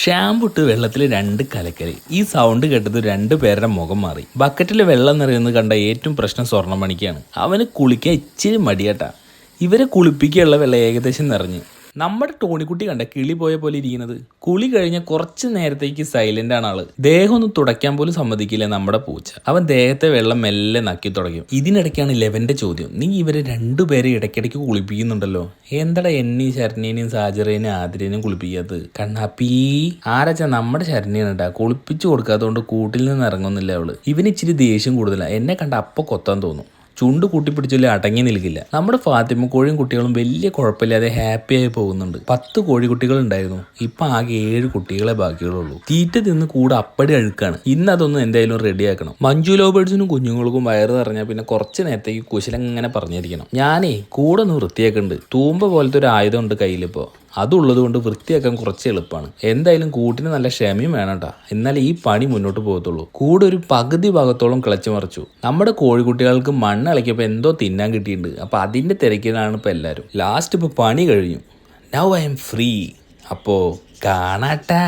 Shampoo ഇട്ട് വെള്ളത്തിൽ 2 കലക്കല്. ഈ സൗണ്ട് കേട്ടത് 2 പേരുടെ മുഖം മാറി. ബക്കറ്റിൽ വെള്ളം നിറയുന്നത് കണ്ട ഏറ്റവും പ്രശ്നം സ്വർണ്ണമണിക്കാണ്. അവന് കുളിക്കാൻ ഇച്ചിരി മടിയാട്ടാ. ഇവരെ കുളിപ്പിക്കാനുള്ള വെള്ളം ഏകദേശം നിറഞ്ഞ്. നമ്മുടെ ടോണിക്കുട്ടി കണ്ട കിളി പോയ പോലെ ഇരിക്കുന്നത്. കുളി കഴിഞ്ഞ കുറച്ച് നേരത്തേക്ക് സൈലന്റ് ആണ് ആള്. ദേഹം ഒന്ന് തുടയ്ക്കാൻ പോലും സമ്മതിക്കില്ല നമ്മുടെ പൂച്ച. അവൻ ദേഹത്തെ വെള്ളം മെല്ലെ നക്കി തുടങ്ങും. ഇതിനിടയ്ക്കാണ് ലെവന്റെ ചോദ്യം, നീ ഇവരെ 2 പേരെ ഇടയ്ക്കിടയ്ക്ക് കുളിപ്പിക്കുന്നുണ്ടല്ലോ, എന്താടാ എന്നെയും ശരണ്യനെയും സാജറേനെയും ആതിരേനെയും കുളിപ്പിക്കാത്തത്? കണ്ണാപ്പി ആരാച്ചാ നമ്മുടെ ശരണ്യാണ് കേട്ടാ, കുളിപ്പിച്ചു കൊടുക്കാത്തതുകൊണ്ട് കൂട്ടിൽ നിന്ന് ഇറങ്ങുന്നില്ല അവള്. ഇവന് ഇച്ചിരി ദേഷ്യം കൂടുതലാണ്. എന്നെ കണ്ട അപ്പൊ കൊത്താൻ തോന്നും. ചുണ്ട് കൂട്ടിപ്പിടിച്ചില്ല അടങ്ങി നിൽക്കില്ല. നമ്മുടെ ഫാത്തിമ കോഴിയും കുട്ടികളും വലിയ കുഴപ്പമില്ലാതെ ഹാപ്പിയായി പോകുന്നുണ്ട്. 10 കോഴിക്കുട്ടികൾ ഉണ്ടായിരുന്നു. ഇപ്പൊ ആകെ 7 കുട്ടികളെ ബാക്കിയുള്ളൂ. തീറ്റ തിന്ന് കൂടെ അപ്പടി അഴുക്കാണ്. ഇന്ന് അതൊന്നും എന്തായാലും റെഡിയാക്കണം. മഞ്ജു ലോബേഡ്സിനും കുഞ്ഞുങ്ങൾക്കും വയറ് നിറഞ്ഞാൽ പിന്നെ കുറച്ച് നേരത്തേക്ക് കുശലങ്ങനെ പറഞ്ഞിരിക്കണം. ഞാനേ കൂടെ ഒന്ന് വൃത്തിയാക്കുന്നുണ്ട്. തൂമ്പ പോലത്തെ ഒരു ആയുധം ഉണ്ട് കയ്യിലിപ്പോ. അതുള്ളത് കൊണ്ട് വൃത്തിയാക്കാൻ കുറച്ച് എളുപ്പമാണ്. എന്തായാലും കൂട്ടിന് നല്ല ക്ഷമയും വേണട്ടാ, എന്നാലേ ഈ പണി മുന്നോട്ട് പോകത്തുള്ളൂ. കൂടെ ഒരു പകുതി ഭാഗത്തോളം കിളച്ചു മറിച്ചു. നമ്മുടെ കോഴിക്കുട്ടികൾക്ക് മണ്ണ് ഇളക്കിയപ്പോൾ എന്തോ തിന്നാൻ കിട്ടിയിട്ടുണ്ട്. അപ്പൊ അതിന്റെ തിരക്കിലാണ് ഇപ്പൊ എല്ലാവരും. ലാസ്റ്റ് ഇപ്പൊ പണി കഴിഞ്ഞു. Now I M free. അപ്പോ കാണാട്ടാ.